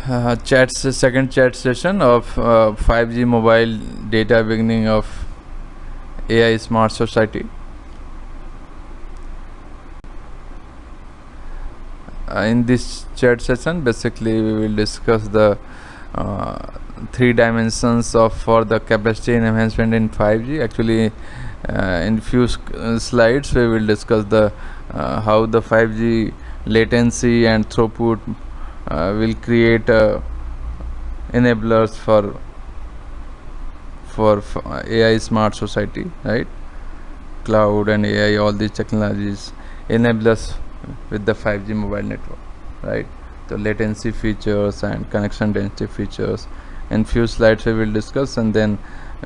Second chat session of 5G mobile data beginning of AI smart society. In this chat session, basically we will discuss the three dimensions of for the capacity enhancement in 5G. Actually, in few slides we will discuss the how the 5G latency and throughput will create enablers for AI smart society, right? Cloud and AI, all these technologies enable us with the 5G mobile network, right? The latency features and connection density features. In few slides we will discuss, and then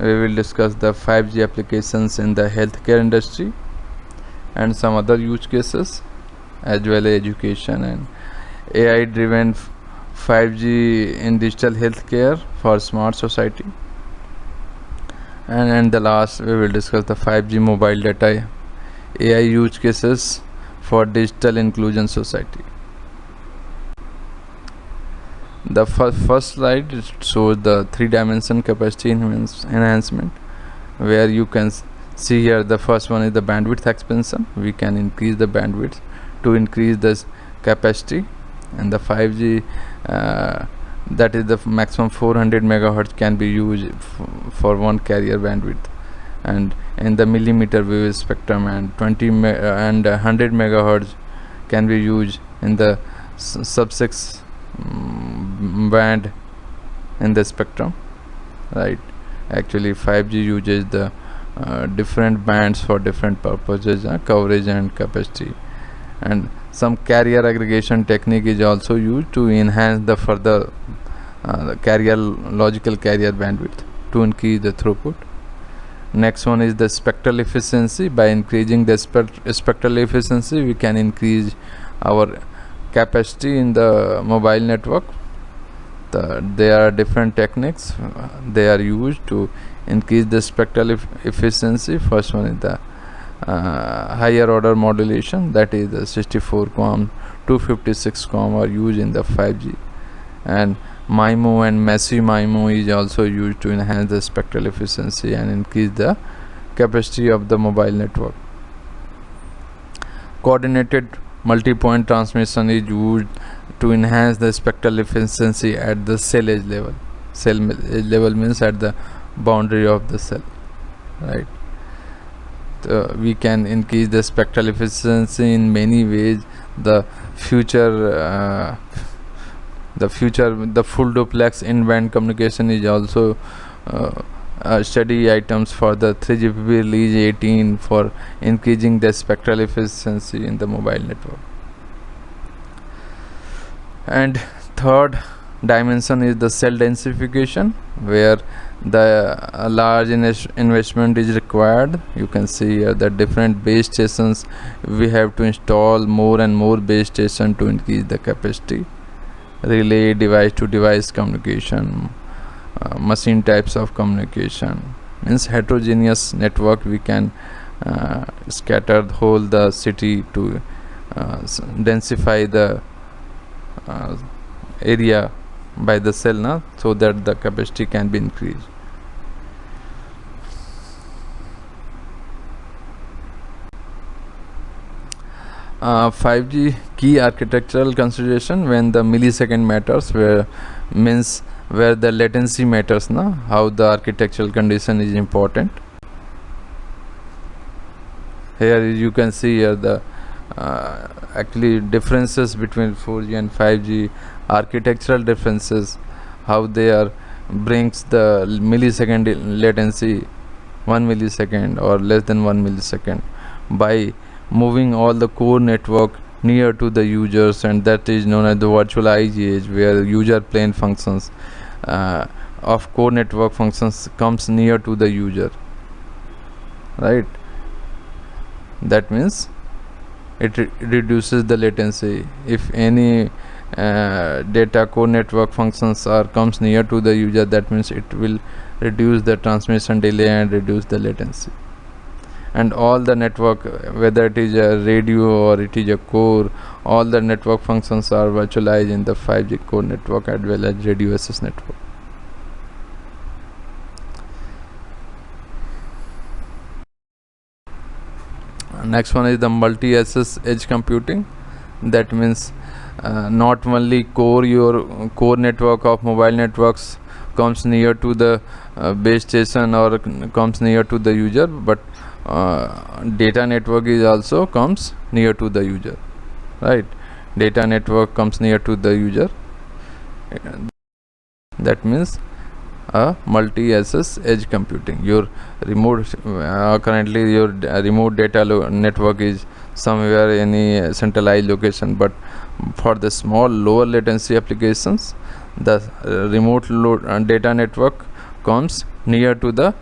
we will discuss the 5G applications in the healthcare industry and some other use cases, as well as education and AI driven 5G in digital healthcare for smart society. And the last we will discuss the 5G mobile data AI use cases for digital inclusion society. The first slide shows the three-dimension capacity enhancement, where you can see here the first one is the bandwidth expansion. We can increase the bandwidth to increase the capacity, and the 5G that is the maximum 400 megahertz can be used for one carrier bandwidth, and in the millimeter wave spectrum, and 100 megahertz can be used in the sub-6 band in the spectrum, right? Actually 5G uses the different bands for different purposes, coverage and capacity, and some carrier aggregation technique is also used to enhance the further logical carrier bandwidth to increase the throughput. Next one is the spectral efficiency. By increasing the spectral efficiency, we can increase our capacity in the mobile network. There are different techniques they are used to increase the spectral efficiency. First one is the higher order modulation, that is the 64 QAM, 256 QAM are used in the 5G, and MIMO and massive MIMO is also used to enhance the spectral efficiency and increase the capacity of the mobile network. Coordinated multi-point transmission is used to enhance the spectral efficiency at the cell edge level. Cell edge level means at the boundary of the cell, right? We can increase the spectral efficiency in many ways. The full duplex in-band communication is also study items for the 3GPP release 18 for increasing the spectral efficiency in the mobile network. And third dimension is the cell densification, where the large investment is required. You can see here the different base stations. We have to install more and more base station to increase the capacity. Relay, device to device communication, machine types of communication, means heterogeneous network. We can scatter the whole the city to densify the area by the cell, so that the capacity can be increased. Uh, 5G key architectural consideration when the millisecond matters, where the latency matters, how the architectural condition is important. Here you can see here the actually differences between 4G and 5G, architectural differences, how they are brings the millisecond latency 1 millisecond or less than 1 millisecond by moving all the core network near to the users, and that is known as the virtual IGH, where user plane functions of core network functions comes near to the user, right? That means it reduces the latency. If any data core network functions comes near to the user, that means it will reduce the transmission delay and reduce the latency. and all the network, whether it is a radio or it is a core, all the network functions are virtualized in the 5G core network as well as radio access network. Next one is the multi-access edge computing. That means not only your core network of mobile networks comes near to the base station or comes near to the user, but data network is also comes near to the user, right? Data network comes near to the user. That means a multi-access edge computing. Your remote currently your remote data network is somewhere in a centralized location, but for the small lower latency applications, the remote data network comes near to the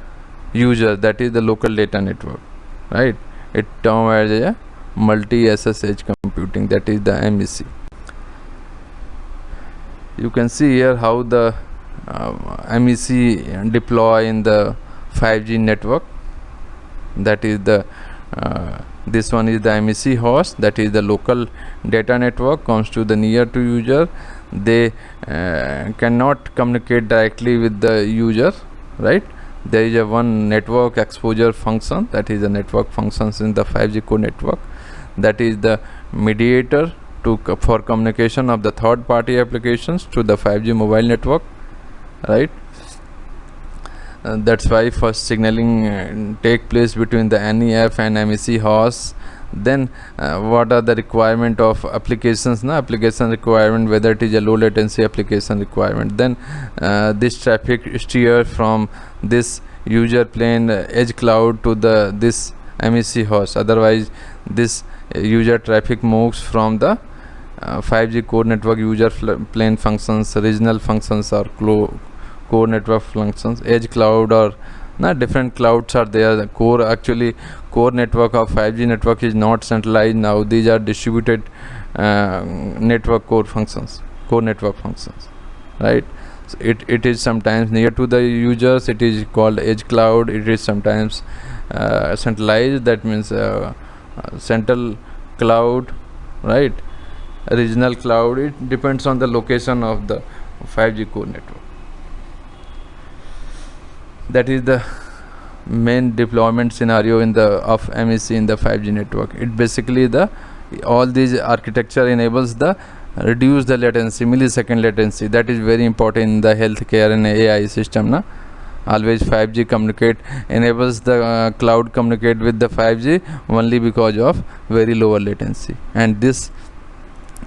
user, that is the local data network, right? It termed as a multi-access edge computing, that is the MEC. You can see here how the MEC deploy in the 5G network. That is the this one is the MEC host, that is the local data network comes to the near to user. They cannot communicate directly with the user, right? There is a one network exposure function, that is the network functions in the 5G core network, that is the mediator for communication of the third party applications to the 5G mobile network, right? That's why first signaling take place between the NEF and MEC hosts. Then what are the requirement of applications, application requirement, whether it is a low latency application requirement, then this traffic steer from this user plane edge cloud to the this MEC host. Otherwise this user traffic moves from the 5G core network user plane functions, regional functions, or core network functions, edge cloud, or different clouds are there. The core network of 5G network is not centralized now. These are distributed network core network functions, right? So it is sometimes near to the users, it is called edge cloud. It is sometimes centralized, that means central cloud, right? Regional cloud, it depends on the location of the 5G core network. That is the main deployment scenario in the of MEC in the 5G network. It basically all these architecture enables the reduce the latency, millisecond latency. That is very important in the healthcare and AI system, always 5G enables the cloud communicate with the 5G only because of very lower latency, and this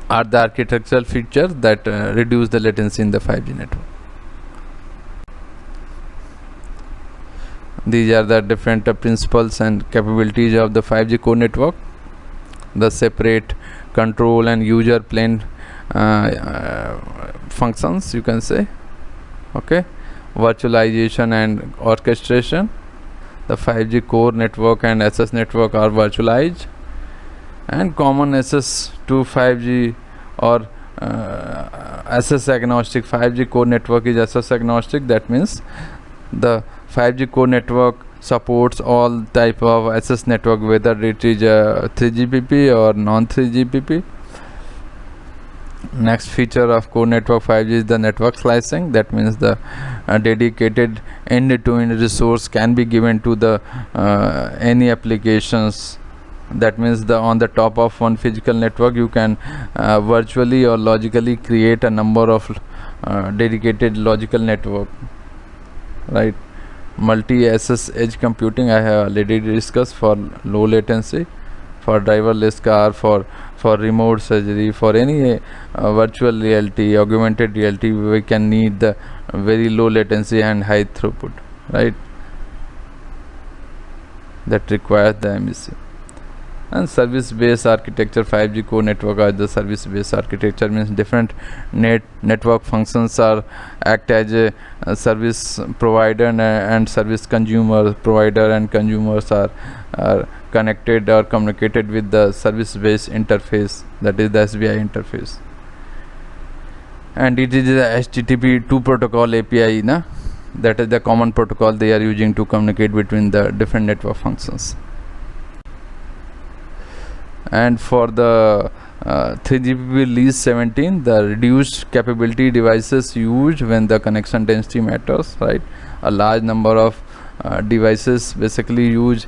are the architectural features that reduce the latency in the 5G network. These are the different principles and capabilities of the 5G core network. The separate control and user plane functions, you can say, okay. Virtualization and orchestration. The 5G core network and access network are virtualized, and common access to 5G or access agnostic. 5G core network is access agnostic. That means the 5G core network supports all type of access network, whether it is 3GPP or non 3GPP. Next feature of core network 5G is the network slicing. That means the dedicated end-to-end resource can be given to the any applications. That means on the top of one physical network you can virtually or logically create a number of dedicated logical network, right? Multi-access edge computing I have already discussed, for low latency, for driverless car, for remote surgery, for any virtual reality, augmented reality, we can need the very low latency and high throughput, right? That requires the MEC. And service-based architecture, 5G core network are the service-based architecture, means different network functions are act as a service provider and service consumer. Provider and consumers are connected or communicated with the service-based interface, that is the SBI interface. And it is the HTTP2 protocol API, that is the common protocol they are using to communicate between the different network functions. And for the 3GPP release 17, the reduced capability devices used when the connection density matters, right? A large number of devices basically used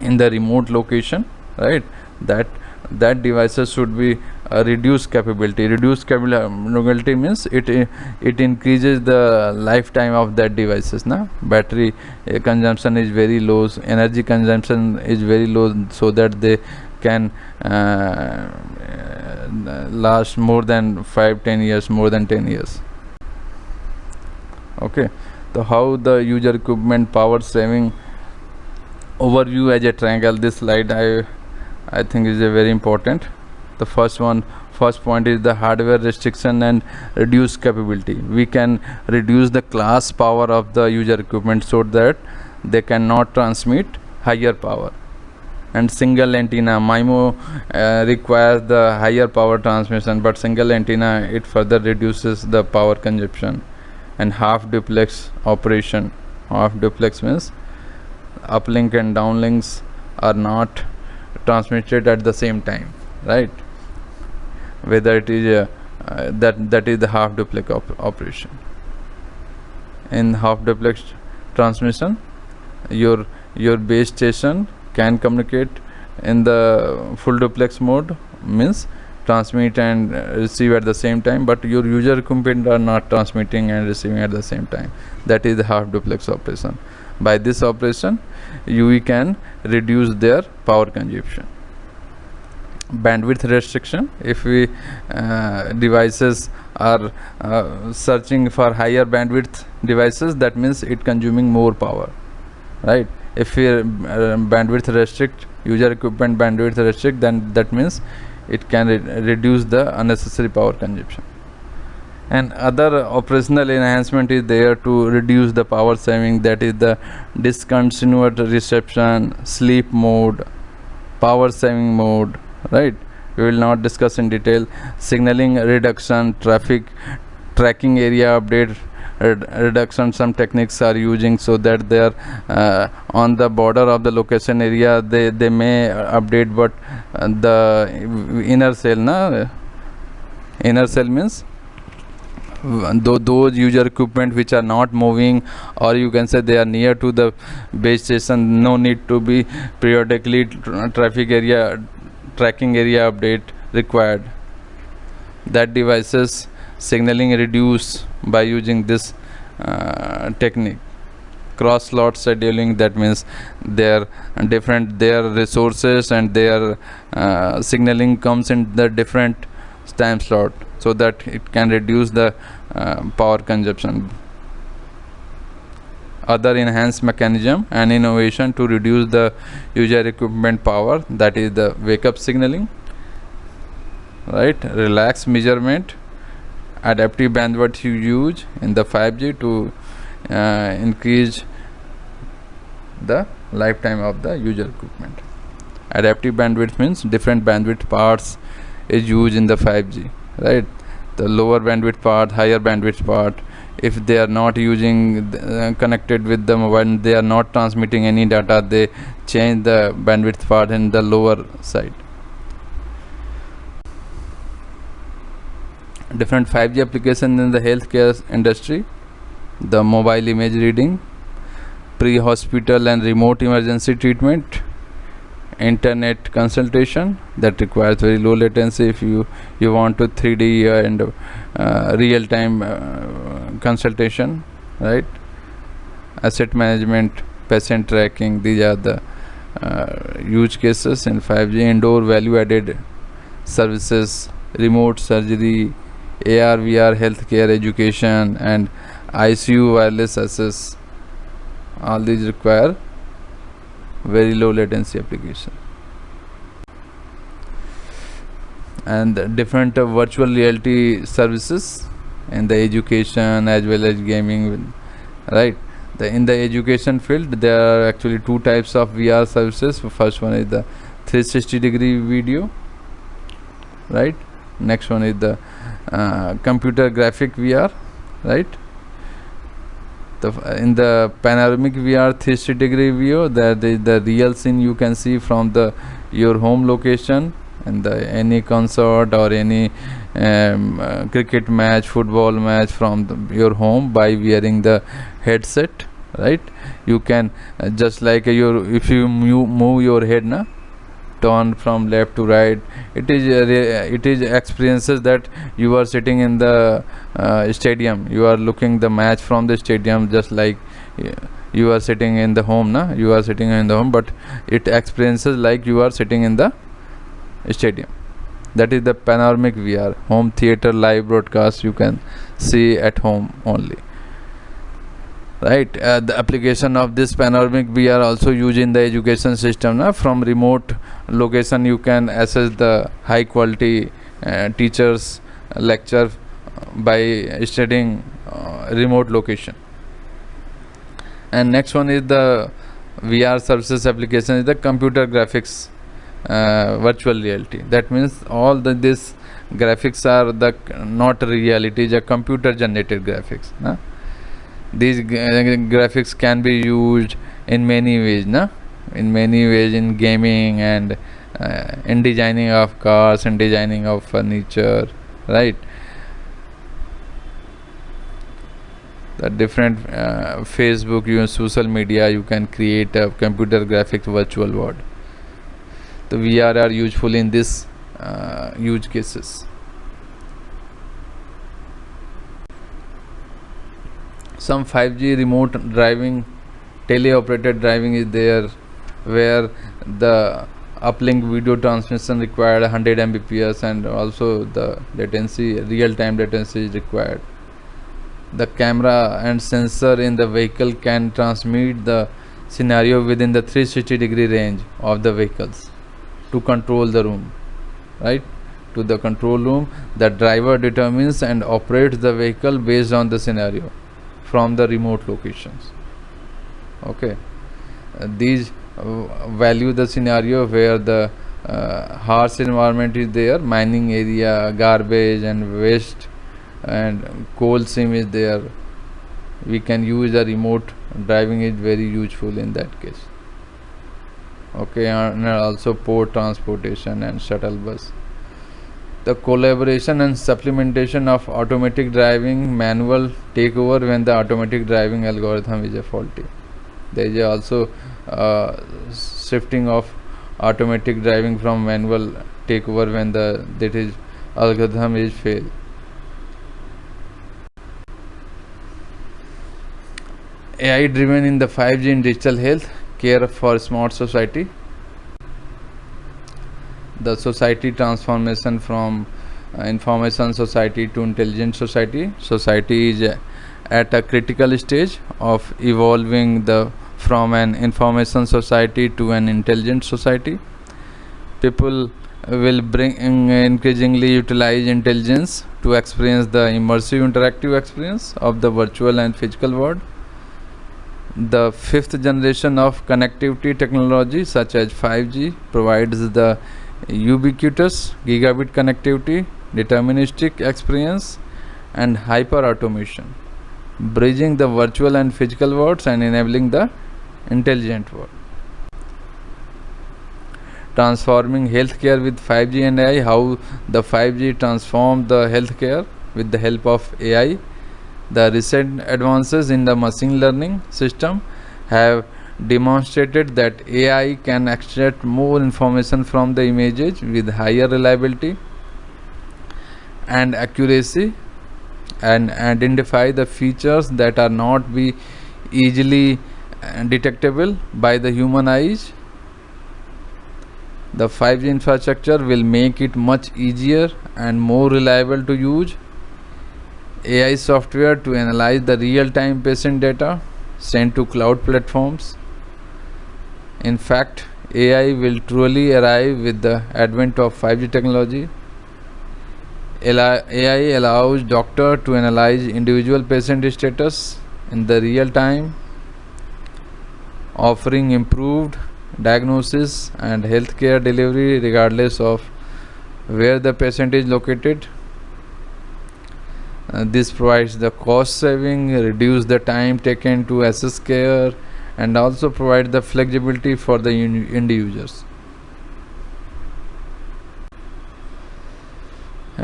in the remote location, right? That devices should be reduced capability. Reduced capability means it increases the lifetime of that devices. Now battery consumption is very low, energy consumption is very low, so that they can last more than 5-10 years, more than 10 years. Okay, so how the user equipment power saving overview as a triangle. This slide I think is a very important. The first point is the hardware restriction and reduced capability. We can reduce the class power of the user equipment so that they cannot transmit higher power. And single antenna MIMO requires the higher power transmission, but single antenna it further reduces the power consumption. And half duplex operation. Half duplex means uplink and downlinks are not transmitted at the same time, right? Whether it is that is the half duplex operation. In half duplex transmission, your base station can communicate in the full duplex mode, means transmit and receive at the same time, but your user equipment are not transmitting and receiving at the same time. That is the half duplex operation. By this operation we can reduce their power consumption. Bandwidth restriction, if we devices are searching for higher bandwidth devices, that means it consuming more power, right? If we bandwidth restrict, user equipment bandwidth restrict, then that means it can reduce the unnecessary power consumption. And other operational enhancement is there to reduce the power saving, that is the discontinuous reception, sleep mode, power saving mode, right? We will not discuss in detail. Signaling reduction, traffic tracking area update reduction, some techniques are using so that they are on the border of the location area, they may update, but the inner cell means those user equipment which are not moving, or you can say they are near to the base station, no need to be periodically traffic area tracking area update required. That devices signaling reduce by using this technique. Cross slot scheduling, that means their resources and their signaling comes in the different time slot, so that it can reduce the power consumption. Other enhanced mechanism and innovation to reduce the user equipment power, that is the wake up signaling, right? Relax measurement, adaptive bandwidth you use in the 5G to increase the lifetime of the user equipment. Adaptive bandwidth means different bandwidth parts is used in the 5G, right? The lower bandwidth part, higher bandwidth part, if they are not using connected with the mobile, they are not transmitting any data, they change the bandwidth part in the lower side. Different 5G applications in the healthcare industry: the mobile image reading, pre-hospital and remote emergency treatment, internet consultation that requires very low latency if you want to 3D and real-time consultation, right? Asset management, patient tracking, these are the use cases in 5G. Indoor value-added services, remote surgery, AR, VR, healthcare, education, and ICU wireless access. All these require very low latency application. And different virtual reality services in the education as well as gaming, right? In the education field, there are actually two types of VR services. First one is the 360-degree video, right? Next one is the computer graphic VR, right? In the panoramic VR 360-degree view, that is the real scene you can see from your home location, in the any concert or any cricket match, football match from your home by wearing the headset, right? You can just like if you move your head na, turn from left to right, it is experiences that you are sitting in the stadium, you are looking the match from the stadium, just like you are sitting in the home na, you are sitting in the home, but it experiences like you are sitting in the stadium. That is the panoramic VR, home theater live broadcast you can see at home only, right? The application of this panoramic VR also used in the education system na, from remote location you can access the high quality teachers lecture by studying remote location. And next one is the VR services application is the computer graphics virtual reality. That means all this graphics are the not reality, is a computer generated graphics na? These graphics can be used in many ways na? In many ways, in gaming and in designing of cars and designing of furniture, right? The different Facebook, you social media, you can create a computer graphics virtual world. The VR are useful in this use cases. Some 5G remote driving, teleoperated driving is there, where the uplink video transmission required 100 Mbps and also the latency, real-time latency is required. The camera and sensor in the vehicle can transmit the scenario within the 360-degree range of the vehicles to control the room, right? To the control room, the driver determines and operates the vehicle based on the scenario from the remote locations. Okay, these value the scenario where the harsh environment is there, mining area, garbage and waste, and coal seam is there. We can use the remote driving is very useful in that case. Okay, and also port transportation and shuttle bus. The collaboration and supplementation of automatic driving manual takeover when the automatic driving algorithm is faulty. There is also shifting of automatic driving from manual takeover when that is algorithm is failed. AI driven in the 5G in digital health care for smart society. The society transformation from information society to intelligent society. Society is at a critical stage of evolving from an information society to an intelligent society. People will increasingly utilize intelligence to experience the immersive interactive experience of the virtual and physical world. The fifth generation of connectivity technology such as 5G provides the ubiquitous gigabit connectivity, deterministic experience and hyper automation, bridging the virtual and physical worlds and enabling the intelligent world. Transforming healthcare with 5G and AI. How the 5G transformed the healthcare with the help of AI. The recent advances in the machine learning system have demonstrated that AI can extract more information from the images with higher reliability and accuracy and identify the features that are not be easily detectable by the human eyes. The 5G infrastructure will make it much easier and more reliable to use. AI software to analyze the real-time patient data sent to cloud platforms. In fact, AI will truly arrive with the advent of 5G technology. AI allows doctor to analyze individual patient status in the real time, offering improved diagnosis and healthcare delivery regardless of where the patient is located. This provides the cost saving, reduce the time taken to assess care, and also provide the flexibility for the end users.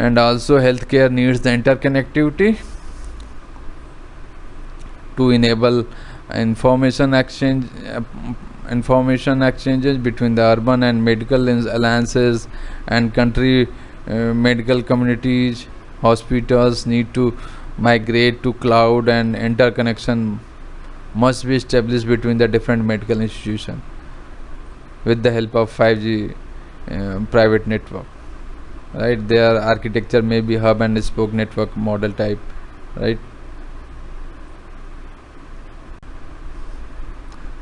And also healthcare needs the interconnectivity to enable information exchange information exchanges between the urban and medical alliances and country medical communities. Hospitals need to migrate to cloud, and interconnection must be established between the different medical institutions with the help of 5G private network, right? Their architecture may be hub and spoke network model type, right?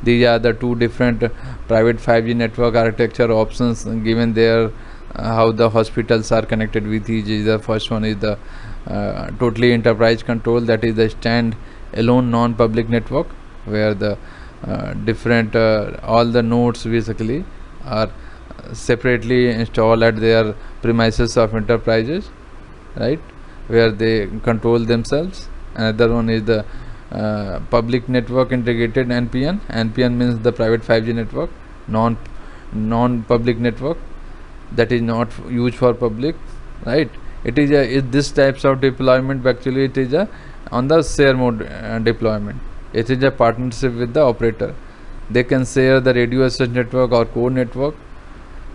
These are the two different private 5G network architecture options given there. How the hospitals are connected with each other. The first one is the totally enterprise control, that is the stand alone non-public network, where the different all the nodes basically are separately installed at their premises of enterprises, right, where they control themselves. Another one is the public network integrated NPN. NPN means the private 5G network, non-public network, that is not used for public, right? It is this types of deployment actually it is a on the share mode deployment. It is a partnership with the operator. They can share the radio access network or core network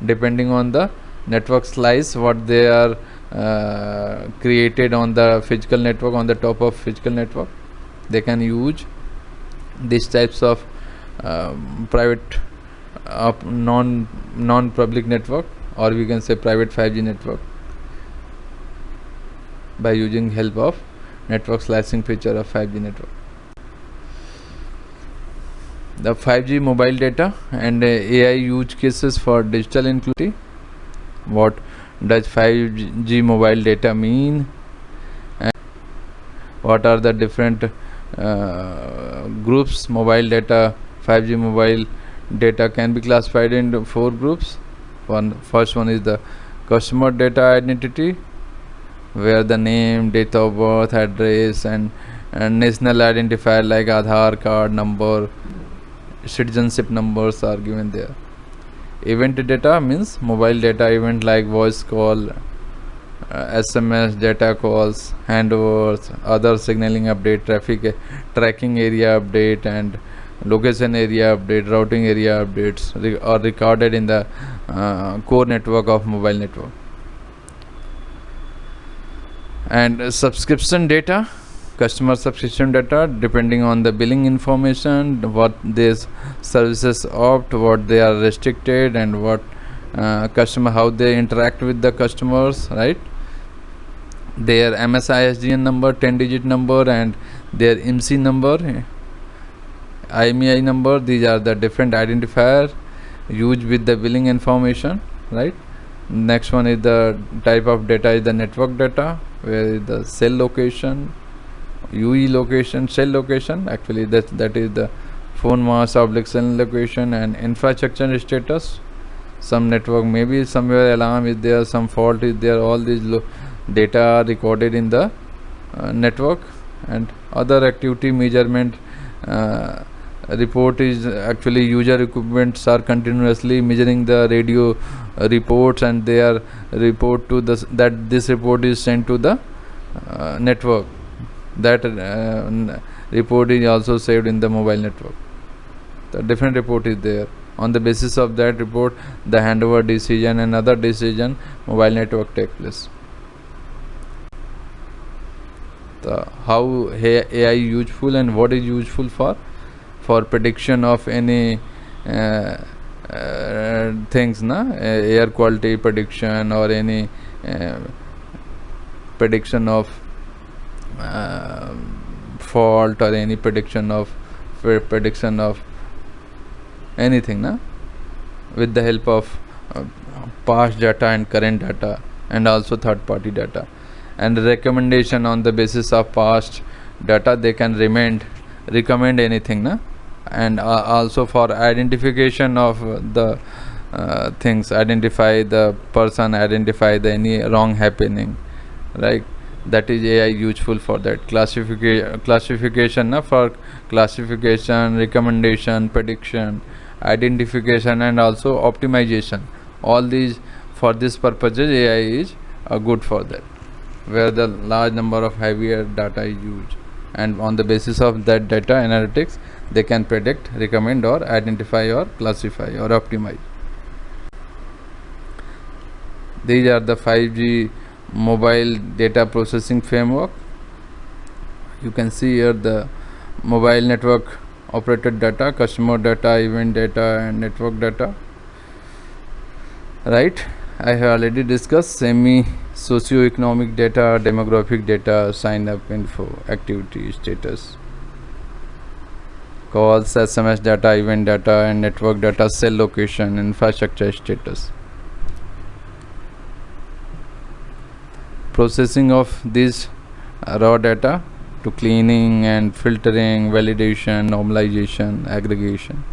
depending on the network slice what they are created on the physical network, on the top of physical network. They can use these types of private non-public network, or we can say private 5G network, by using help of network slicing feature of 5G network. The 5G mobile data and AI use cases for digital inclusivity. What does 5G mobile data mean, and what are the different groups? Mobile data, 5G mobile data can be classified into 4 groups. First one is the customer data identity, where the name, date of birth, address, and national identifier like Aadhaar card number, citizenship numbers are given there. Event data means mobile data event like voice call, SMS, data calls, handovers, other signaling update, traffic tracking area update, and location area update, routing area updates are recorded in the core network of mobile network. And subscription data, customer subscription data, depending on the billing information, what these services opt, what they are restricted, and what customer, how they interact with the customers, right? Their MSISDN number, 10-digit number, and their IMSI number, IMEI number. These are the different identifier used with the billing information, right? Next one is the type of data is the network data, where the cell location, UE location, cell location, actually that is the phone mask oblique cell location, and infrastructure status. Some network maybe somewhere alarm is there, some fault is there. All these data are recorded in the network. And other activity measurement report is actually user equipments are continuously measuring the radio reports, and they are report to this report is sent to the network. That report is also saved in the mobile network. The different report is there. On the basis of that report, the handover decision and other decision mobile network take place. How AI useful and what is useful for prediction of any things, air quality prediction, or any prediction of fault, or any prediction of anything, with the help of past data and current data, and also third party data, and recommendation on the basis of past data. They can recommend anything, and also for identification of the things, identify the person, identify the any wrong happening, right? That is AI useful for that. Classification for classification, recommendation, prediction, identification, and also optimization. All these, for this purposes AI is good for that. where the large number of heavier data is used, and on the basis of that data analytics they can predict, recommend, or identify, or classify, or optimize. These are the 5G mobile data processing framework. You can see here the mobile network operated data, customer data, event data, and network data. Right, I have already discussed semi socio-economic data, demographic data, sign up info, activity status, calls, SMS data, event data, and network data, cell location, infrastructure status. Processing of these raw data to cleaning and filtering, validation, normalization, aggregation.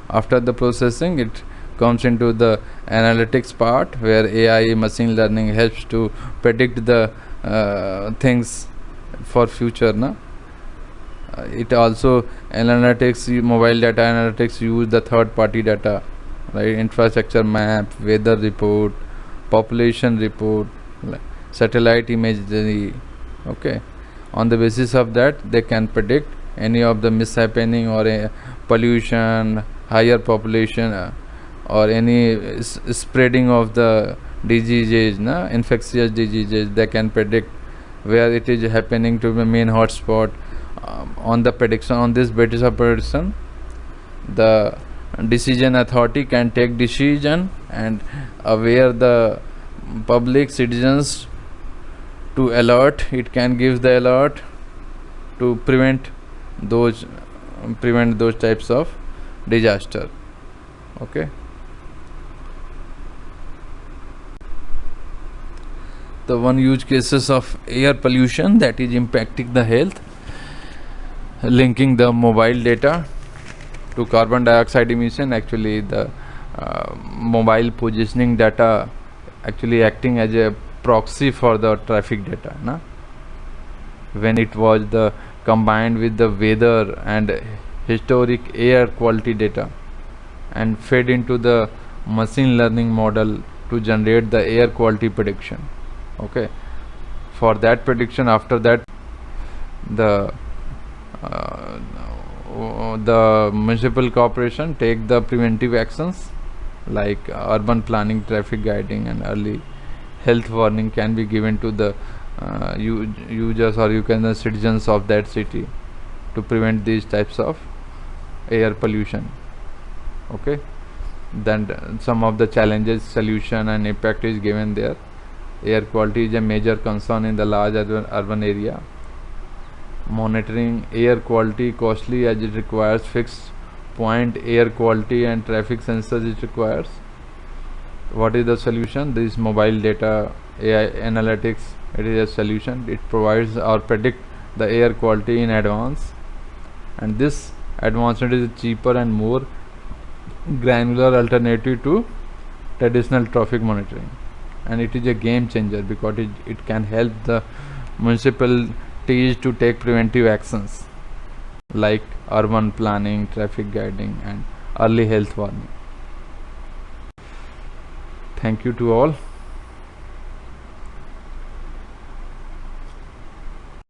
After the processing, it comes into the analytics part, where AI machine learning helps to predict the things for future. It also analytics, mobile data analytics use the third party data, right? Infrastructure map, weather report, population report, satellite imagery. Okay, on the basis of that they can predict any of the mishappening, or a pollution, higher population, or any spreading of the diseases, infectious diseases. They can predict where it is happening to the main hotspot. On the prediction, on this basis of prediction, the decision authority can take decision and aware the public citizens to alert. It can give the alert to prevent those types of disaster. Okay, the one use cases of air pollution that is impacting the health, linking the mobile data to carbon dioxide emission. Actually the mobile positioning data actually acting as a proxy for the traffic data, when it was the combined with the weather and historic air quality data and fed into the machine learning model to generate the air quality prediction. Okay, for that prediction, after that the municipal corporation take the preventive actions like urban planning, traffic guiding, and early health warning can be given to the users, or you can the citizens of that city, to prevent these types of air pollution. Okay, then some of the challenges, solution, and impact is given there. Air quality is a major concern in the large urban area. Monitoring air quality costly, as it requires fixed point air quality and traffic sensors it requires. What is the solution? This mobile data AI analytics, it is a solution. It provides or predict the air quality in advance, and this advancement is cheaper and more granular alternative to traditional traffic monitoring, and it is a game changer because it can help the municipalities to take preventive actions like urban planning, traffic guiding, and early health warning. Thank you to all.